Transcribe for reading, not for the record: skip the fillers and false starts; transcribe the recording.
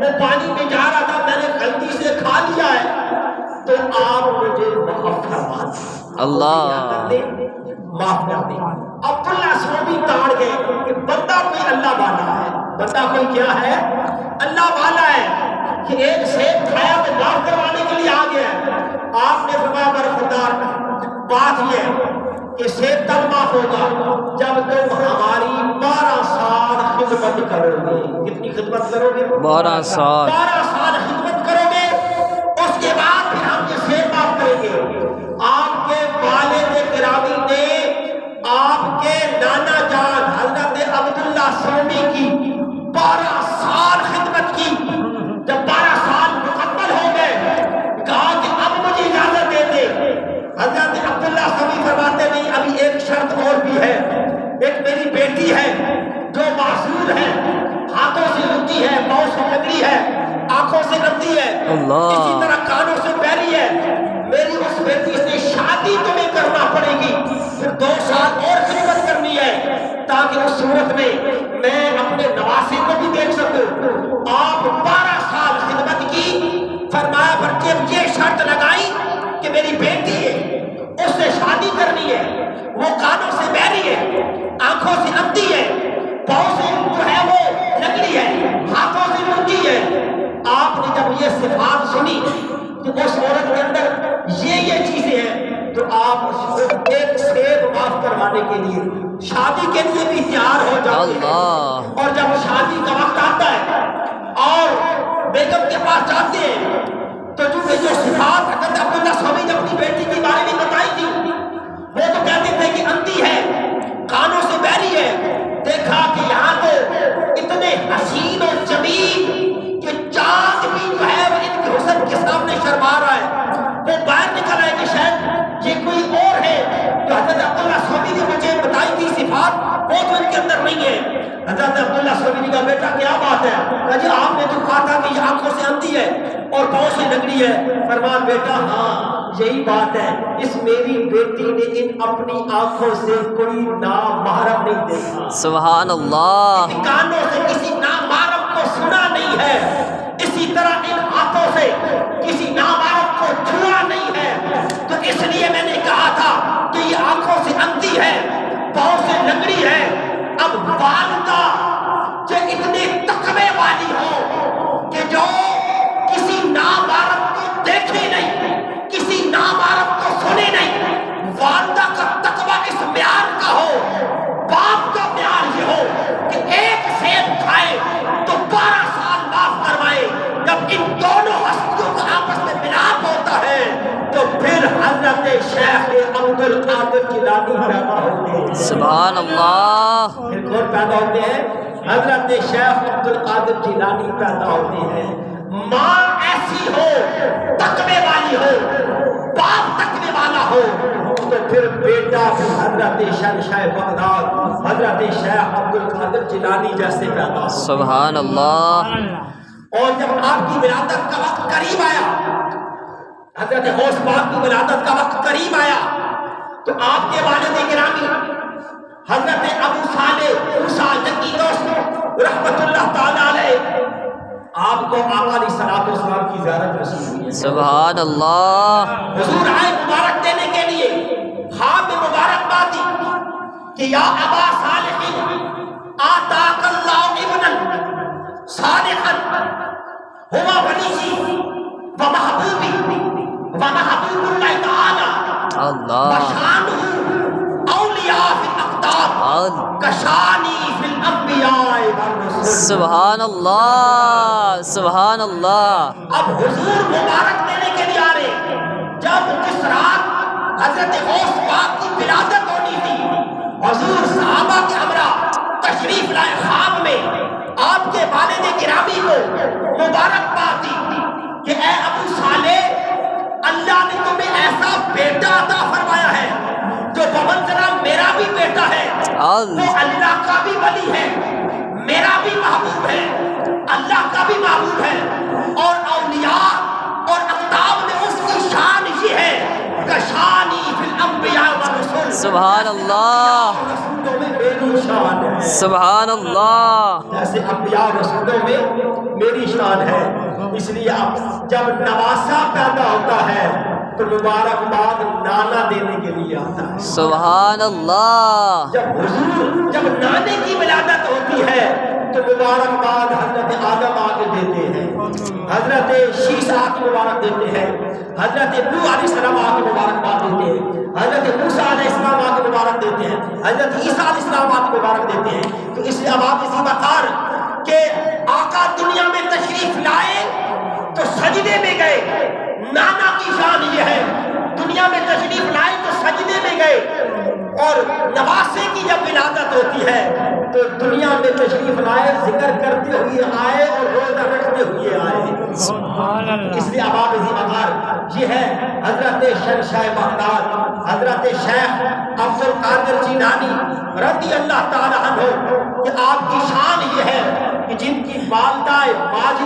وہ پانی میں جا رہا تھا، میں نے غلطی سے کھا لیا ہے، تو آپ مجھے معاف فرما دیں، اللہ معاف کر دیں۔ عبداللہ سعودی تاڑ گئے کہ بندہ کوئی اللہ والا ہے، بندہ کوئی کیا ہے؟ اللہ والا ہے، کہ ایک سیب کھایا تو معاف کروانے کے لیے آ گیا ہے۔ آپ نے فرمایا برخوردار، بات یہ ہے کہ سیب تب معاف ہوگا جب تم ہماری 12 سال خدمت کرو گے۔ کتنی خدمت کرو گے؟ 12 سال 12 سال خدمت کرو گے، اس کے بعد پھر ہم یہ سیب معاف کریں گے۔ آپ کے والد گرامی نے آپ کے نانا جان حضرت عبداللہ سعودی کی 12 سال خدمت کی۔ جب 12 سال مکمل ہو گئے، کہا کہ اب مجھے اجازت دے دے۔ حضرت عبداللہ سعودی فرماتے نہیں، ابھی ایک شرط اور بھی ہے، ایک میری بیٹی ہے جو معذور ہے، ہاتھوں سے لگتی ہے، پاؤں سے لگڑی ہے، آنکھوں سے گندی ہے، اسی طرح کانوں سے بہری ہے، میری اس بیٹی سے شادی تمہیں کرنا پڑے گی، پھر 2 سال اور خدمت کرنی ہے، تاکہ اس صورت میں میں اپنے نواسے کو بھی دیکھ سکوں۔ آپ 12 سال خدمت کی، فرمایا پر جب یہ شرط لگائی کہ میری بیٹی ہے، اس سے شادی کرنی ہے، وہ کانوں سے بہری ہے، آنکھوں سے اندھی ہے، پاؤں سے جو ہے وہ لکڑی ہے، ہاتھوں سے لنگی ہے۔ آپ نے جب یہ صفات سنی کہ اس عورت کے اندر یہ چیزیں ہیں، تو آپ ایک سیب معاف کروانے کے لیے شادی کے لیے بھی تیار ہو جاتے ہیں۔ اور جب شادی کا وقت آتا ہے اور بیگم کے پاس جاتے ہیں، تو جو صفات حضرت عبداللہ سعودی نے اپنی بیٹی کے بارے میں بتائی تھی، وہ تو کہتے تھے کہ اندھی ہے، کانوں سے بہری ہے، دیکھا کہ یہاں تو اتنے حسین و جمیل کہ چاند بھی جو ہے وہ ان کے حسن کے سامنے شرما رہا ہے۔ وہ باہر نکل آئے کہ شاید یہ کوئی اور ہے، جو حضرت عبداللہ سعودی نے مجھے بتائی تھی صفات وہ تو ان کے اندر نہیں ہے۔ حضرت عبداللہ سعودی کا بیٹا کیا بات ہے؟ کہا جی آپ نے تو کہا تھا کہ یہ آنکھوں سے اندھی ہے اور پاؤں سے لگڑی ہے۔ فرمان بیٹا ہاں یہی بات ہے، اس میری بیٹی نے ان اپنی آنکھوں سے کوئی نامحرم نہیں دیکھا، سبحان اللہ، ان کانوں سے کسی نامحرم کو سنا نہیں ہے، اسی طرح ان ہاتھوں سے کسی نامحرم کو چھوا نہیں ہے۔ تو اس لیے میں نے کہا تھا کہ یہ آنکھوں سے اندھی ہے، پاؤں سے لنگڑی ہے۔ اب والدہ جو اتنے تقوی والی ہو کہ جو کسی نامحرم کو دیکھے نہیں، کسی نامحرم کو سنے نہیں، والدہ کا تقوی اس معیار کا ہو، باپ کا معیار یہ ہو کہ ایک سیب کھائے تو 12 سال معاف کروائے۔ جب ان دونوں ہستیوں کا آپس میں ملاپ ہوتا ہے تو پھر حضرت شیخ عبدالقادر جیلانی پیدا ہوتے ہیں۔ سبحان اللہ، پھر کون پیدا ہوتے ہیں؟ حضرت شیخ عبدالقادر جیلانی پیدا ہوتے ہیں۔ ماں ایسی ہو، تقوی والی ہو، باپ تقوی والا ہو، تو پھر بیٹا بھی حضرت شہنشاہ بغداد حضرت شیخ عبدالقادر جیلانی جیسے پیدا ہو۔ سبحان اللہ، اور جب آپ کی ولادت کا وقت قریب آیا، حضرت غوث پاک کی ولادت کا وقت قریب آیا، تو آپ کے والد گرامی حضرت ابو صالح موسیٰ جدی دوست رحمت اللہ تعالی علیہ، آپ کو آقا علیہ الصلوۃ والسلام کی زیارت نصیب ہوئی ہے۔ سبحان اللہ، حضور آئے مبارک دینے کے لیے، خواب میں مبارکباد دی کہ یا ابا صالح آتاک اللہ ابنا صالحا ہوا ولی و محبوبی و محبوب اللہ تعالی اللہ، وشانہ اولیاء فی الاقطاب کشانی فی الانبیاء والرسل۔ سبحان اللہ، سبحان اللہ، اب حضور مبارک دینے کے لیے آ رہے، جب جس رات حضرت غوث پاک کی ولادت ہونی تھی، حضور صحابہ کے ہمراہ تشریف لائے، خواب میں آپ کے والد گرامی کو مبارکباد دی کہ اے ابو صالح، اللہ نے تمہیں ایسا بیٹا عطا فرمایا ہے جو بمنزلہ میرا بھی بیٹا ہے، وہ اللہ کا بھی ولی ہے، میرا بھی محبوب ہے، اللہ کا بھی محبوب ہے، اور اولیاء اور اقطاب میں اس کی شان یہ ہے کہ شانی فی الانبیاء والرسل، سبحان اللہ، رسولوں میں میری شان ہے، سبحان اللہ، جیسے انبیاء رسولوں میں میری شان ہے۔ اس لیے اب جب نواسا پیدا ہوتا ہے تو مبارکباد نانا دینے کے لیے آتا ہے۔ سبحان اللہ، جب نانے کی ولادت ہوتی ہے تو مبارکباد حضرت آدم آ کے دیتے ہیں، حضرت شیش آ کے مبارک دیتے ہیں، حضرت نوح علیہ السلام آ کے مبارکباد دیتے ہیں، حضرت موسیٰ علیہ السلام آ کے مبارک دیتے ہیں، حضرت عیسیٰ علیہ السلام آ کے مبارک دیتے ہیں۔ تو اس لیے اب آپ اسی وقار کہ آقا دنیا میں تشریف لائے تو سجدے میں گئے، نانا کی شان یہ ہے، دنیا میں تشریف لائے تو سجدے میں گئے، اور نواسے کی جب ولادت ہوتی ہے تو دنیا میں تشریف لائے، ذکر کرتے ہوئے آئے اور روزہ رکھتے ہوئے آئے۔ اس لیے اب آپ اسی وقار یہ ہے حضرت شہنشاہ بغداد حضرت شیخ عبد القادر جیلانی رضی اللہ تعالی عنہ کہ آپ کی شان یہ ہے کہ جن کی والدہ ماجدہ